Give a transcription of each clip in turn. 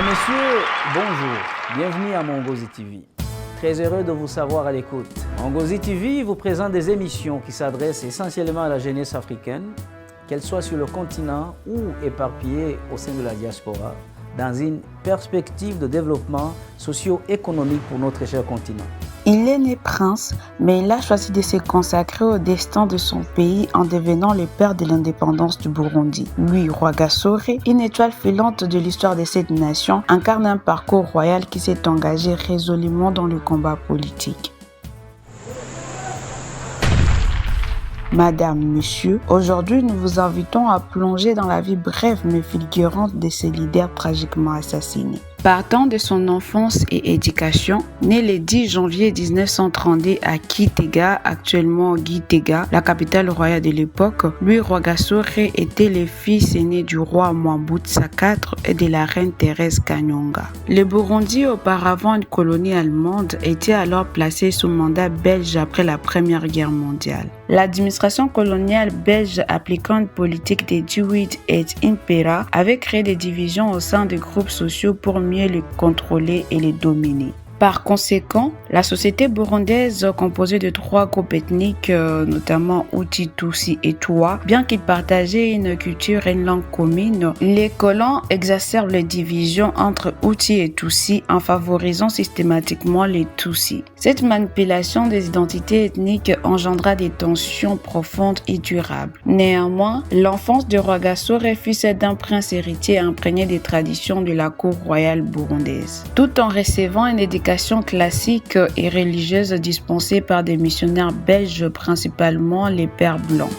messieurs, bonjour. Bienvenue à Mongozi TV. Très heureux de vous savoir à l'écoute. Mongozi TV vous présente des émissions qui s'adressent essentiellement à la jeunesse africaine, qu'elle soit sur le continent ou éparpillée au sein de la diaspora, dans une perspective de développement socio-économique pour notre cher continent. Il est né prince, mais il a choisi de se consacrer au destin de son pays en devenant le père de l'indépendance du Burundi. Lui, Rwagasore, une étoile filante de l'histoire de cette nation, incarne un parcours royal qui s'est engagé résolument dans le combat politique. Madame, Monsieur, aujourd'hui nous vous invitons à plonger dans la vie brève mais fulgurante de ces leaders tragiquement assassinés. Partant de son enfance et éducation, né le 10 janvier 1932 à Kitega, actuellement Gitega, la capitale royale de l'époque, lui Rwagasore était le fils aîné du roi Mwambutsa IV et de la reine Thérèse Kanyonga. Le Burundi, auparavant une colonie allemande, était alors placé sous mandat belge après la Première Guerre mondiale. L'administration coloniale belge appliquant une politique de divide et impera avait créé des divisions au sein des groupes sociaux pour mieux les contrôler et les dominer. Par conséquent, la société burundaise, composée de 3 groupes ethniques, notamment Hutu, Tutsi et Twa, bien qu'ils partageaient une culture et une langue commune, les colons exacerbent les divisions entre Hutu et Tutsi en favorisant systématiquement les Tutsi. Cette manipulation des identités ethniques engendra des tensions profondes et durables. Néanmoins, l'enfance de Rwagasore fut celle d'un prince héritier imprégné des traditions de la cour royale burundaise. Tout en recevant une éducation classique et religieuse dispensée par des missionnaires belges, principalement les pères blancs.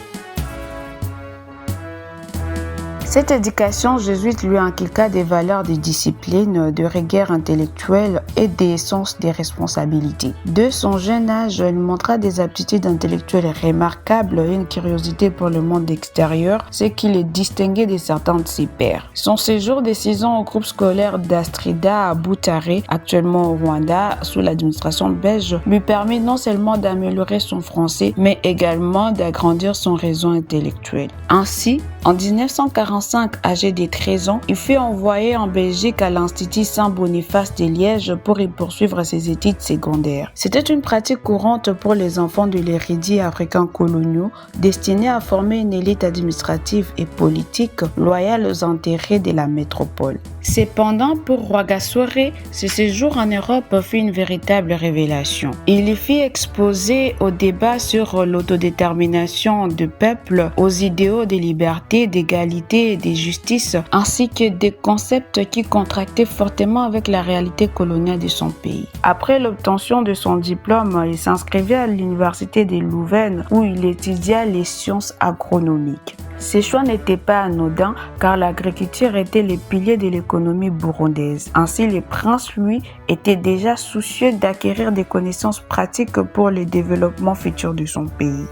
Cette éducation jésuite lui inculqua des valeurs de discipline, de rigueur intellectuelle et des sens des responsabilités. De son jeune âge, il montra des aptitudes intellectuelles remarquables et une curiosité pour le monde extérieur, ce qui le distinguait de certains de ses pairs. Son séjour de 6 ans au groupe scolaire d'Astrida à Butare, actuellement au Rwanda, sous l'administration belge, lui permit non seulement d'améliorer son français, mais également d'agrandir son réseau intellectuel. Ainsi, en 1945, âgé de 13 ans, il fut envoyé en Belgique à l'Institut Saint-Boniface de Liège pour y poursuivre ses études secondaires. C'était une pratique courante pour les enfants de l'hérédité africains coloniaux, destinés à former une élite administrative et politique loyale aux intérêts de la métropole. Cependant, pour Rwagasore, ce séjour en Europe fut une véritable révélation. Il y fut exposé au débat sur l'autodétermination du peuple, aux idéaux de liberté, d'égalité et de justice, ainsi que des concepts qui contractaient fortement avec la réalité coloniale de son pays. Après l'obtention de son diplôme, il s'inscrivit à l'université de Louvain où il étudia les sciences agronomiques. Ces choix n'étaient pas anodins car l'agriculture était le pilier de l'économie burundaise. Ainsi, le prince, lui, était déjà soucieux d'acquérir des connaissances pratiques pour le développement futur de son pays.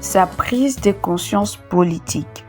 Sa prise de conscience politique.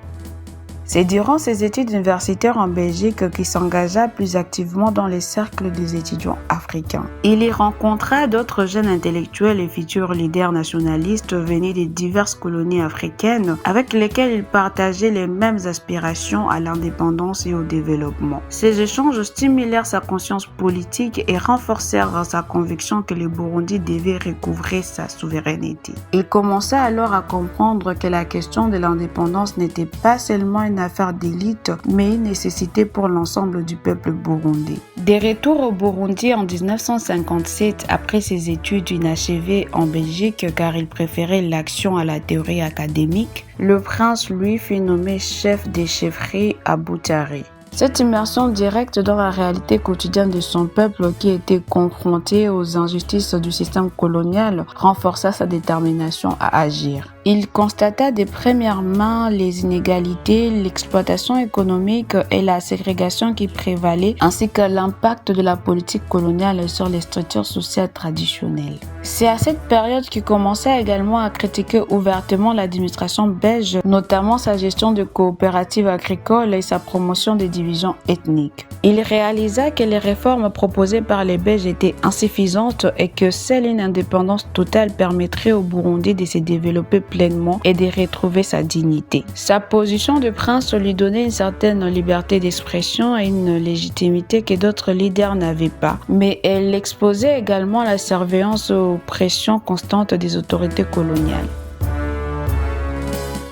C'est durant ses études universitaires en Belgique qu'il s'engagea plus activement dans les cercles des étudiants africains. Il y rencontra d'autres jeunes intellectuels et futurs leaders nationalistes venus des diverses colonies africaines avec lesquels il partageait les mêmes aspirations à l'indépendance et au développement. Ces échanges stimulèrent sa conscience politique et renforcèrent sa conviction que le Burundi devait recouvrer sa souveraineté. Il commença alors à comprendre que la question de l'indépendance n'était pas seulement une affaire d'élite, mais une nécessité pour l'ensemble du peuple burundais. De retour au Burundi en 1957, après ses études inachevées en Belgique car il préférait l'action à la théorie académique, le prince lui fut nommé chef des chefferies à Butare. Cette immersion directe dans la réalité quotidienne de son peuple qui était confronté aux injustices du système colonial renforça sa détermination à agir. Il constata de première main les inégalités, l'exploitation économique et la ségrégation qui prévalaient, ainsi que l'impact de la politique coloniale sur les structures sociales traditionnelles. C'est à cette période qu'il commença également à critiquer ouvertement l'administration belge, notamment sa gestion de coopératives agricoles et sa promotion des divisions ethniques. Il réalisa que les réformes proposées par les Belges étaient insuffisantes et que seule une indépendance totale permettrait au Burundi de se développer pleinement et de retrouver sa dignité. Sa position de prince lui donnait une certaine liberté d'expression et une légitimité que d'autres leaders n'avaient pas, mais elle exposait également la surveillance aux pressions constantes des autorités coloniales.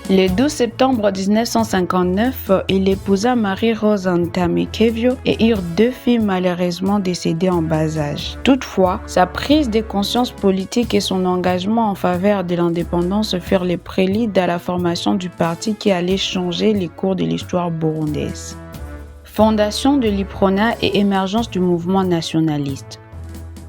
Le 12 septembre 1959, il épousa Marie-Rose Ntamikevio et eurent 2 filles malheureusement décédées en bas âge. Toutefois, sa prise de conscience politique et son engagement en faveur de l'indépendance furent les préludes à la formation du parti qui allait changer les cours de l'histoire burundaise. Fondation de l'UPRONA et émergence du mouvement nationaliste.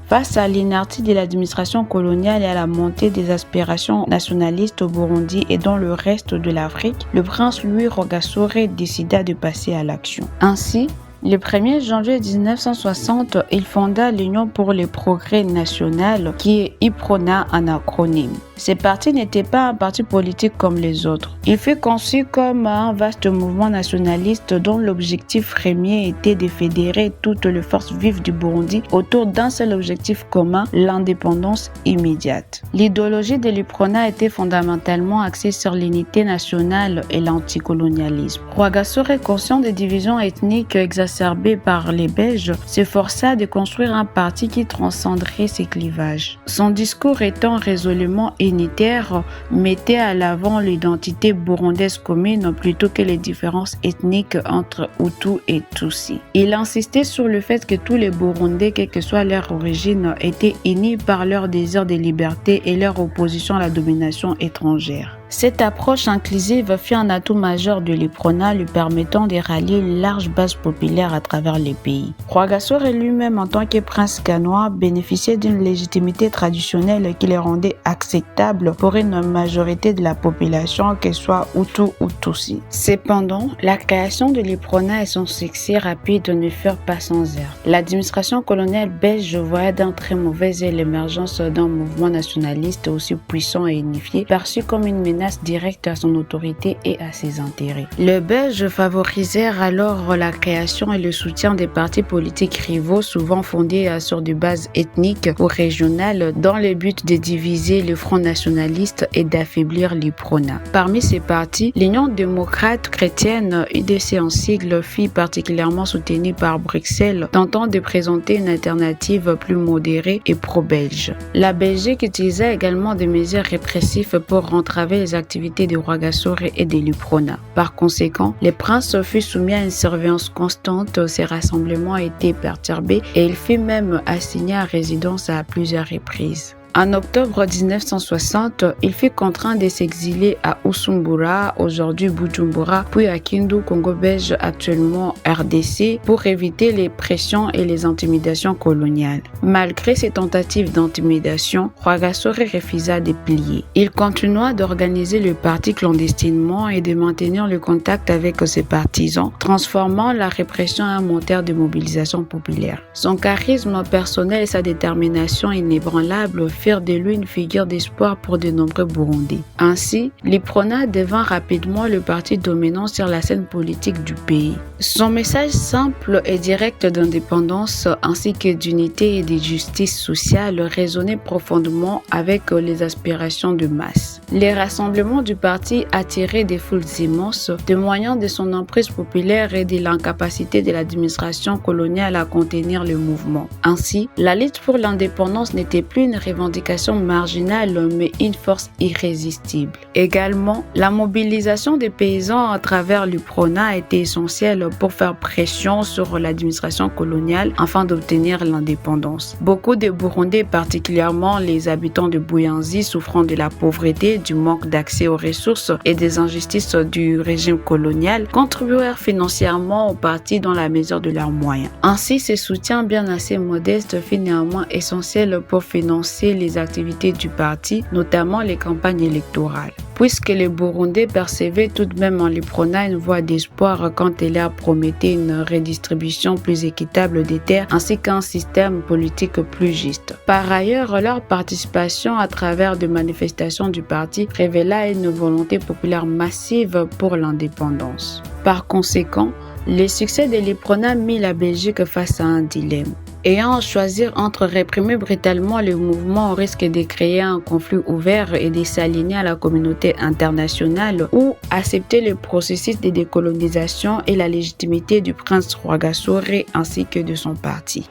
Face à l'inertie de l'administration coloniale et à la montée des aspirations nationalistes au Burundi et dans le reste de l'Afrique, le prince Louis Rwagasore décida de passer à l'action. Ainsi, le 1er janvier 1960, il fonda l'Union pour le progrès national, qui est UPRONA en acronyme. Ce parti n'était pas un parti politique comme les autres. Il fut conçu comme un vaste mouvement nationaliste dont l'objectif premier était de fédérer toutes les forces vives du Burundi autour d'un seul objectif commun, l'indépendance immédiate. L'idéologie de l'UPRONA était fondamentalement axée sur l'unité nationale et l'anticolonialisme. Rwagasore, conscient des divisions ethniques exacerbées par les Belges, s'efforça de construire un parti qui transcenderait ces clivages. Son discours étant résolument unitaire, mettait à l'avant l'identité burundaise commune plutôt que les différences ethniques entre Hutus et Tutsis. Il insistait sur le fait que tous les Burundais, quelle que soit leur origine, étaient unis par leur désir de liberté et leur opposition à la domination étrangère. Cette approche inclusive fut un atout majeur de l'UPRONA, lui permettant de rallier une large base populaire à travers le pays. Rwagasore lui-même, en tant que prince ganois, bénéficiait d'une légitimité traditionnelle qui le rendait acceptable pour une majorité de la population, qu'elle soit Hutu ou Tutsi. Cependant, la création de l'UPRONA et son succès rapide ne furent pas sans heurts. L'administration coloniale belge voyait d'un très mauvais œil l'émergence d'un mouvement nationaliste aussi puissant et unifié, perçu comme une menace directe à son autorité et à ses intérêts. Les Belges favorisèrent alors la création et le soutien des partis politiques rivaux, souvent fondés sur des bases ethniques ou régionales, dans le but de diviser le Front nationaliste et d'affaiblir l'UPRONA. Parmi ces partis, l'Union démocrate chrétienne, UDC en sigle, fut particulièrement soutenue par Bruxelles, tentant de présenter une alternative plus modérée et pro-belge. La Belgique utilisa également des mesures répressives pour entraver les activités de Rwagasore et de l'UPRONA. Par conséquent, le prince fut soumis à une surveillance constante, ses rassemblements étaient perturbés et il fut même assigné à résidence à plusieurs reprises. En octobre 1960, il fut contraint de s'exiler à Usumbura, aujourd'hui Bujumbura, puis à Kindu, Congo belge, actuellement RDC, pour éviter les pressions et les intimidations coloniales. Malgré ces tentatives d'intimidation, Rwagasore refusa de plier. Il continua d'organiser le parti clandestinement et de maintenir le contact avec ses partisans, transformant la répression en un moteur de mobilisation populaire. Son charisme personnel et sa détermination inébranlable firent de lui une figure d'espoir pour de nombreux Burundais. Ainsi, l'UPRONA devint rapidement le parti dominant sur la scène politique du pays. Son message simple et direct d'indépendance ainsi que d'unité et de justice sociale résonnait profondément avec les aspirations de masse. Les rassemblements du parti attiraient des foules immenses, témoignant de son emprise populaire et de l'incapacité de l'administration coloniale à contenir le mouvement. Ainsi, la lutte pour l'indépendance n'était plus une revendication marginale mais une force irrésistible. Également, la mobilisation des paysans à travers l'UPRONA était essentielle pour faire pression sur l'administration coloniale afin d'obtenir l'indépendance. Beaucoup de Burundais, particulièrement les habitants de Buyanzi, souffrant de la pauvreté, du manque d'accès aux ressources et des injustices du régime colonial, contribuèrent financièrement au parti dans la mesure de leurs moyens. Ainsi, ce soutien bien assez modeste fut néanmoins essentiel pour financer les activités du parti, notamment les campagnes électorales. Puisque les Burundais percevaient tout de même en l'UPRONA une voie d'espoir quand elle leur promettait une redistribution plus équitable des terres ainsi qu'un système politique plus juste. Par ailleurs, leur participation à travers des manifestations du parti révéla une volonté populaire massive pour l'indépendance. Par conséquent, le succès de l'UPRONA mit la Belgique face à un dilemme. Ayant choisi entre réprimer brutalement le mouvement au risque de créer un conflit ouvert et de s'aligner à la communauté internationale ou accepter le processus de décolonisation et la légitimité du prince Rwagasore ainsi que de son parti.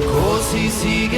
Così si